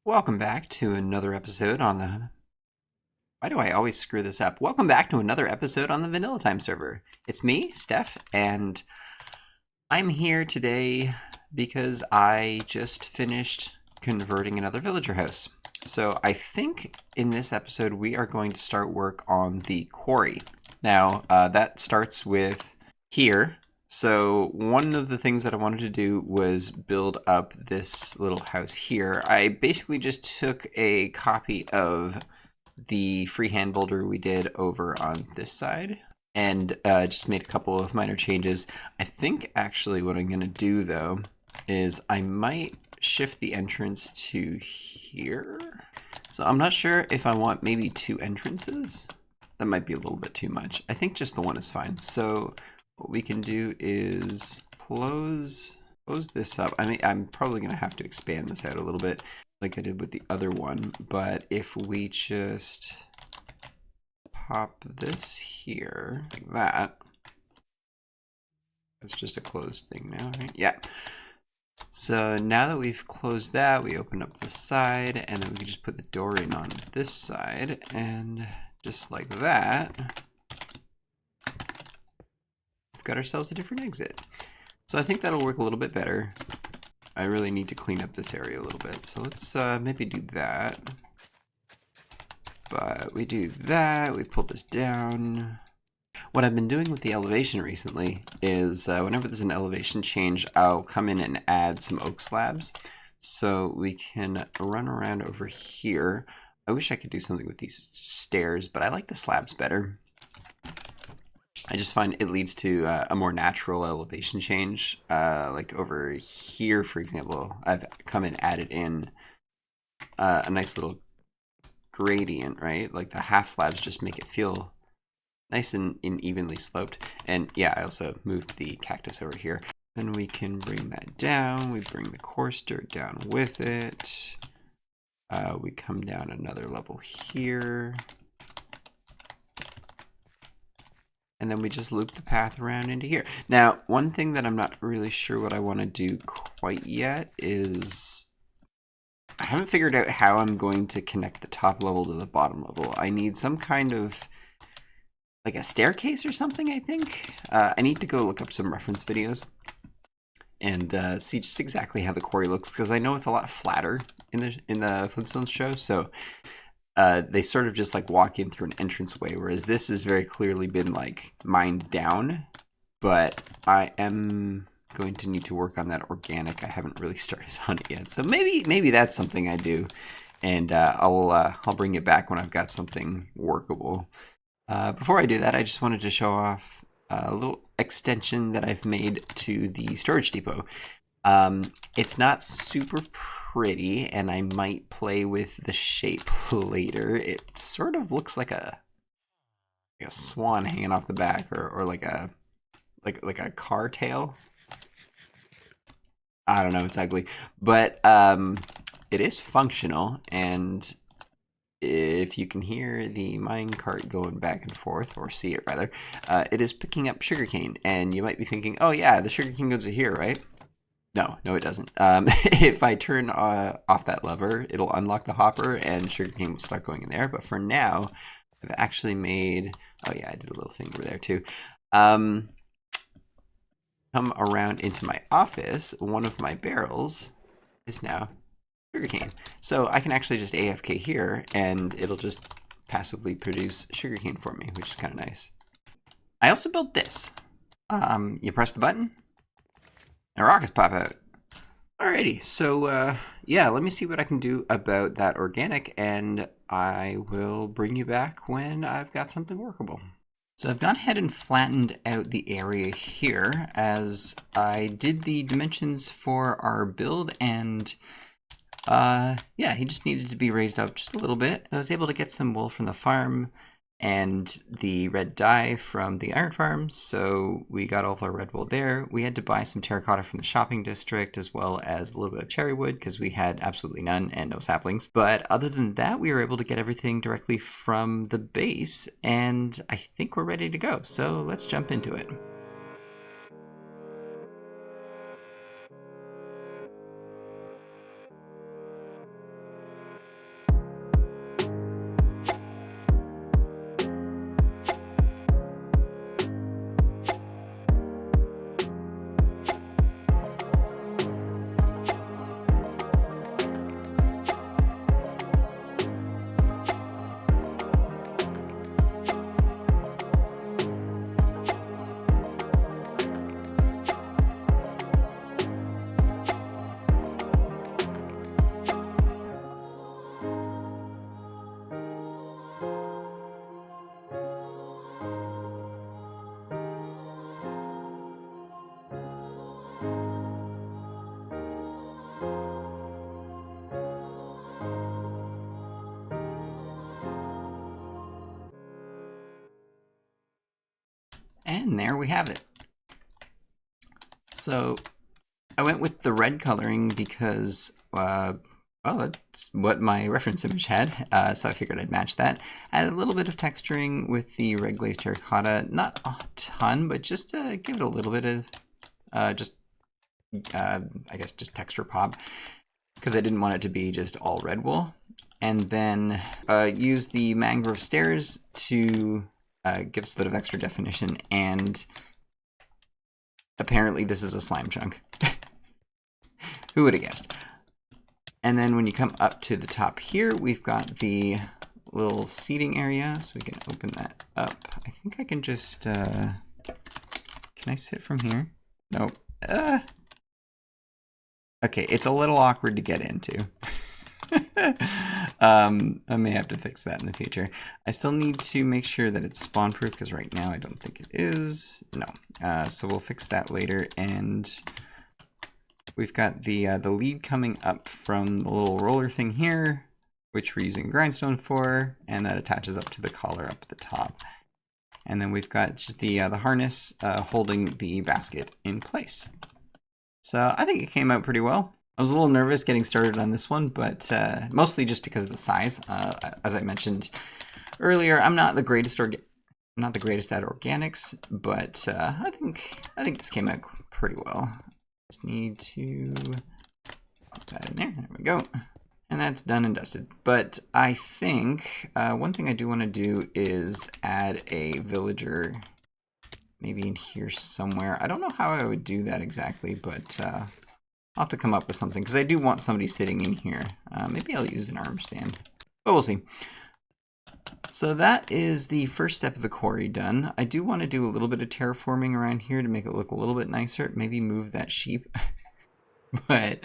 Welcome back to another episode on the... Why do I always screw this up? Welcome back to another episode on the VanillaTyme server. It's me, Steph, and I'm here today because I just finished converting another villager house. So I think in this episode we are going to start work on the quarry. Now, that starts with here. So one of the things that I wanted to do was build up this little house here. I basically just took a copy of the freehand boulder we did over on this side and just made a couple of minor changes. I think actually what I'm going to do though is I might shift the entrance to here. So I'm not sure if I want maybe two entrances. That might be a little bit too much. I think just the one is fine. So what we can do is close this up. I mean, I'm probably going to have to expand this out a little bit like I did with the other one. But if we just pop this here like that, it's just a closed thing now, right? Yeah. So now that we've closed that, we open up the side and then we can just put the door in on this side and just like that. Got ourselves a different exit. So I think that'll work a little bit better. I really need to clean up this area a little bit. So let's maybe do that. But we do that, we pull this down. What I've been doing with the elevation recently is whenever there's an elevation change, I'll come in and add some oak slabs. So we can run around over here. I wish I could do something with these stairs, but I like the slabs better. I just find it leads to a more natural elevation change. Like over here, for example, I've come and added in a nice little gradient, right? Like the half slabs just make it feel nice and evenly sloped. And yeah, I also moved the cactus over here. Then we can bring that down. We bring the coarse dirt down with it. We come down another level here. And then we just loop the path around into here. Now, one thing that I'm not really sure what I want to do quite yet is I haven't figured out how I'm going to connect the top level to the bottom level. I need some kind of like a staircase or something, I think. I need to go look up some reference videos and see just exactly how the quarry looks, because I know it's a lot flatter in the Flintstones show. So they sort of just like walk in through an entranceway, whereas this has very clearly been like mined down. But I am going to need to work on that organic. I haven't really started on it yet, so maybe that's something I do, and I'll bring it back when I've got something workable. Before I do that, I just wanted to show off a little extension that I've made to the storage depot. It's not super pretty, and I might play with the shape later. It sort of looks like a swan hanging off the back, or like a car tail. I don't know, it's ugly, but it is functional, and if you can hear the mine cart going back and forth, or see it rather, it is picking up sugarcane, and you might be thinking, oh yeah, the sugarcane goes here, right? No, it doesn't. If I turn off that lever, it'll unlock the hopper and sugarcane will start going in there. But for now, I've actually made... Oh yeah, I did a little thing over there too. Come around into my office. One of my barrels is now sugarcane. So I can actually just AFK here and it'll just passively produce sugarcane for me, which is kind of nice. I also built this. You press the button, and rockets pop out. Alrighty, so yeah, let me see what I can do about that organic, and I will bring you back when I've got something workable. So I've gone ahead and flattened out the area here as I did the dimensions for our build, and yeah, he just needed to be raised up just a little bit. I was able to get some wool from the farm and the red dye from the iron farm, so we got all of our red wool there. We had to buy some terracotta from the shopping district, as well as a little bit of cherry wood, because we had absolutely none and no saplings. But other than that, we were able to get everything directly from the base, and I think we're ready to go. So let's jump into it. there we have it. So I went with the red coloring because, well, that's what my reference image had, so I figured I'd match that. Added a little bit of texturing with the red glazed terracotta, not a ton, but just to give it a little bit of, I guess just texture pop, because I didn't want it to be just all red wool. And then use the mangrove stairs to give us a bit of extra definition, and apparently this is a slime chunk. Who would have guessed? And then when you come up to the top here, we've got the little seating area, so we can open that up. I think I can just, can I sit from here? Nope. Okay, it's a little awkward to get into. I may have to fix that in the future. I still need to make sure that it's spawn proof, because right now I don't think it is. No. So we'll fix that later, and we've got the lead coming up from the little roller thing here, which we're using grindstone for, and that attaches up to the collar up at the top. And then we've got just the harness holding the basket in place. So I think it came out pretty well. I was a little nervous getting started on this one, but mostly just because of the size. As I mentioned earlier, I'm not the greatest at organics, but I think this came out pretty well. Just need to pop that in there. There we go. And that's done and dusted. But I think one thing I do want to do is add a villager maybe in here somewhere. I don't know how I would do that exactly, but I'll have to come up with something, because I do want somebody sitting in here. Maybe I'll use an arm stand, but we'll see. So that is the first step of the quarry done. I do want to do a little bit of terraforming around here to make it look a little bit nicer. Maybe move that sheep. But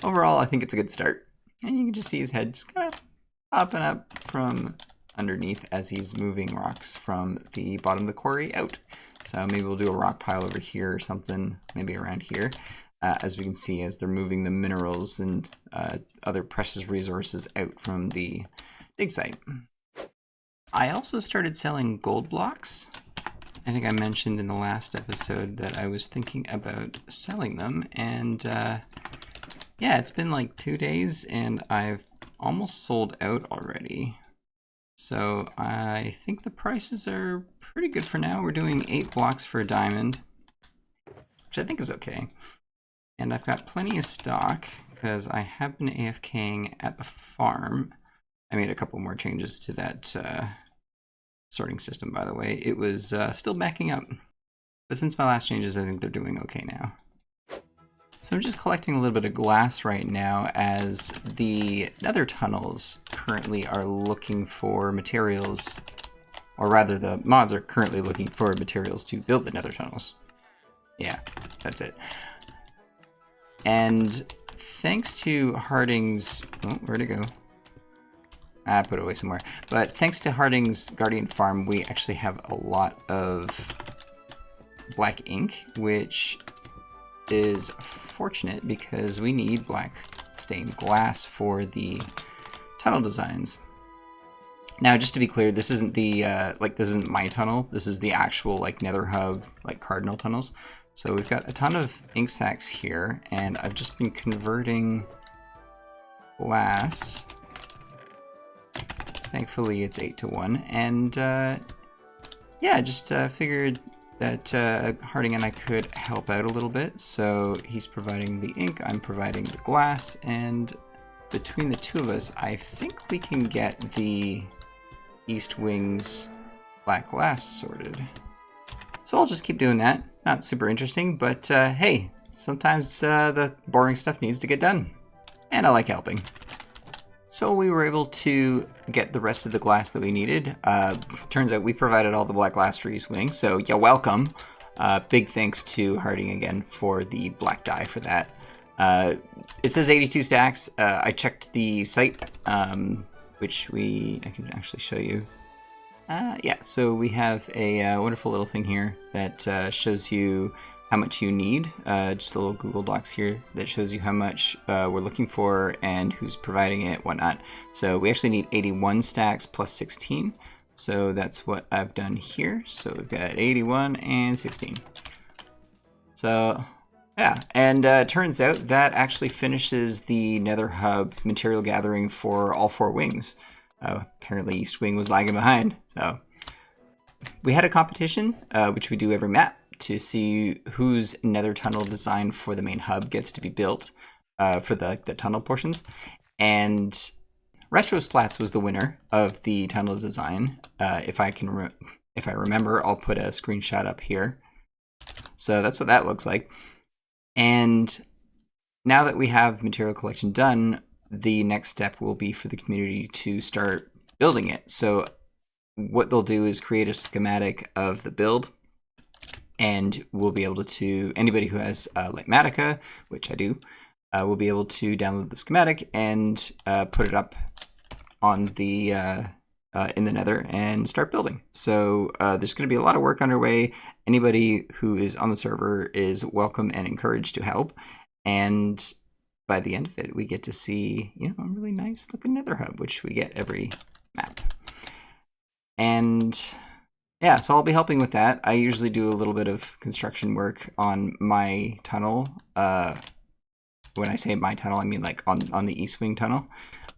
overall, I think it's a good start. And you can just see his head just kind of popping up from underneath as he's moving rocks from the bottom of the quarry out. So maybe we'll do a rock pile over here or something, maybe around here. As we can see, as they're moving the minerals and other precious resources out from the dig site. I also started selling gold blocks. I think I mentioned in the last episode that I was thinking about selling them, and yeah, it's been like 2 days and I've almost sold out already. So I think the prices are pretty good for now. We're doing 8 blocks for a diamond, which I think is okay. And I've got plenty of stock because I have been AFKing at the farm. I made a couple more changes to that sorting system, by the way. It was still backing up. But since my last changes, I think they're doing okay now. So I'm just collecting a little bit of glass right now, as the nether tunnels currently are looking for materials, or rather the mods are currently looking for materials to build the nether tunnels. Yeah, that's it. And thanks to Harding's, oh, where'd it go? I put it away somewhere. But thanks to Harding's Guardian Farm, we actually have a lot of black ink, which is fortunate because we need black stained glass for the tunnel designs. Now, just to be clear, this isn't the this isn't my tunnel. This is the actual Nether Hub cardinal tunnels. So we've got a ton of ink sacks here, and I've just been converting glass. Thankfully, it's 8-to-1, and yeah, just figured that Harding and I could help out a little bit. So he's providing the ink, I'm providing the glass, and between the two of us, I think we can get the East Wing's black glass sorted. So I'll just keep doing that. Not super interesting, but hey, sometimes the boring stuff needs to get done. And I like helping. So we were able to get the rest of the glass that we needed. Turns out we provided all the black glass for East Wing, so you're welcome. Big thanks to Harding again for the black dye for that. It says 82 stacks. I checked the site, which I can actually show you. Yeah, so we have a wonderful little thing here that shows you how much you need. Just a little Google Docs here that shows you how much we're looking for and who's providing it, whatnot. So we actually need 81 stacks plus 16. So that's what I've done here. So we've got 81 and 16. So yeah, and turns out that actually finishes the Nether Hub material gathering for all 4 wings. Apparently East Wing was lagging behind. So we had a competition, which we do every map, to see whose Nether tunnel design for the main hub gets to be built for the tunnel portions. And Retro Splats was the winner of the tunnel design. If I remember, I'll put a screenshot up here. So that's what that looks like. And now that we have material collection done, the next step will be for the community to start building it. So what they'll do is create a schematic of the build, and we'll be able to, anybody who has Lightmatica, which I do, will be able to download the schematic and put it up on the in the Nether and start building. So there's going to be a lot of work underway. Anybody who is on the server is welcome and encouraged to help. And by the end of it, we get to see, you know, a really nice looking Nether hub, which we get every map. And yeah, so I'll be helping with that. I usually do a little bit of construction work on my tunnel. When I say my tunnel, I mean like on the East Wing tunnel.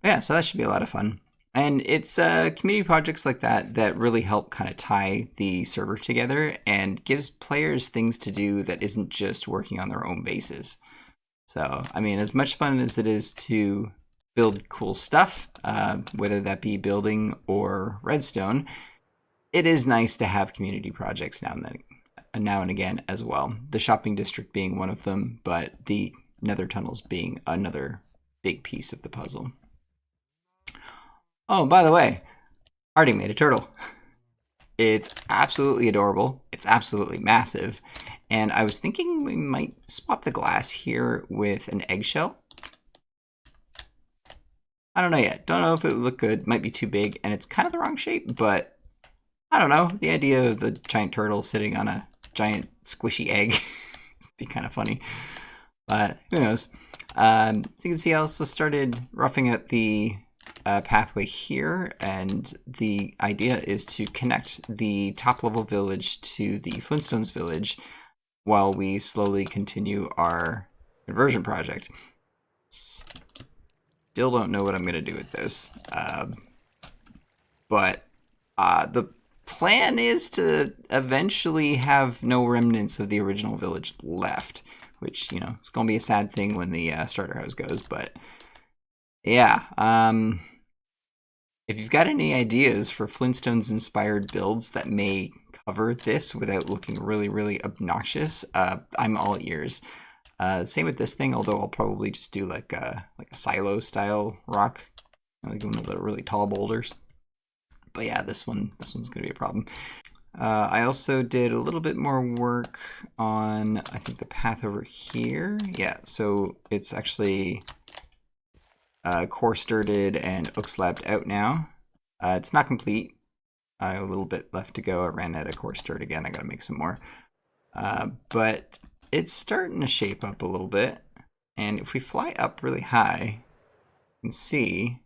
But yeah, so that should be a lot of fun. And it's community projects like that that really help kind of tie the server together and gives players things to do that isn't just working on their own bases. So, I mean, as much fun as it is to build cool stuff, whether that be building or redstone, it is nice to have community projects now and again as well. The shopping district being one of them, but the Nether tunnels being another big piece of the puzzle. Oh, by the way, Artie made a turtle. It's absolutely adorable. It's absolutely massive. And I was thinking we might swap the glass here with an eggshell. I don't know yet. Don't know if it would look good. Might be too big, and it's kind of the wrong shape, but I don't know. The idea of the giant turtle sitting on a giant squishy egg would be kind of funny. But who knows? So you can see I also started roughing out the pathway here, and the idea is to connect the top level village to the Flintstones village while we slowly continue our conversion project. Still don't know what I'm going to do with this, but the plan is to eventually have no remnants of the original village left, which, you know, it's going to be a sad thing when the starter house goes, but yeah. If you've got any ideas for Flintstones-inspired builds that may cover this without looking really, really obnoxious, I'm all ears. Same with this thing, although I'll probably just do like a silo-style rock, like one of the really tall boulders. But yeah, this one's gonna be a problem. I also did a little bit more work on, I think, the path over here. Yeah, so it's actually core sturted and oak slabbed out now. It's not complete. I have a little bit left to go. I ran out of core sturd again. I gotta make some more. But it's starting to shape up a little bit. And if we fly up really high, you can see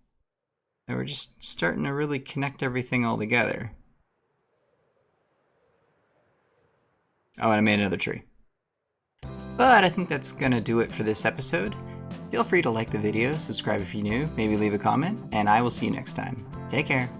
that we're just starting to really connect everything all together. Oh, and I made another tree. But I think that's gonna do it for this episode. Feel free to like the video, subscribe if you're new, maybe leave a comment, and I will see you next time. Take care.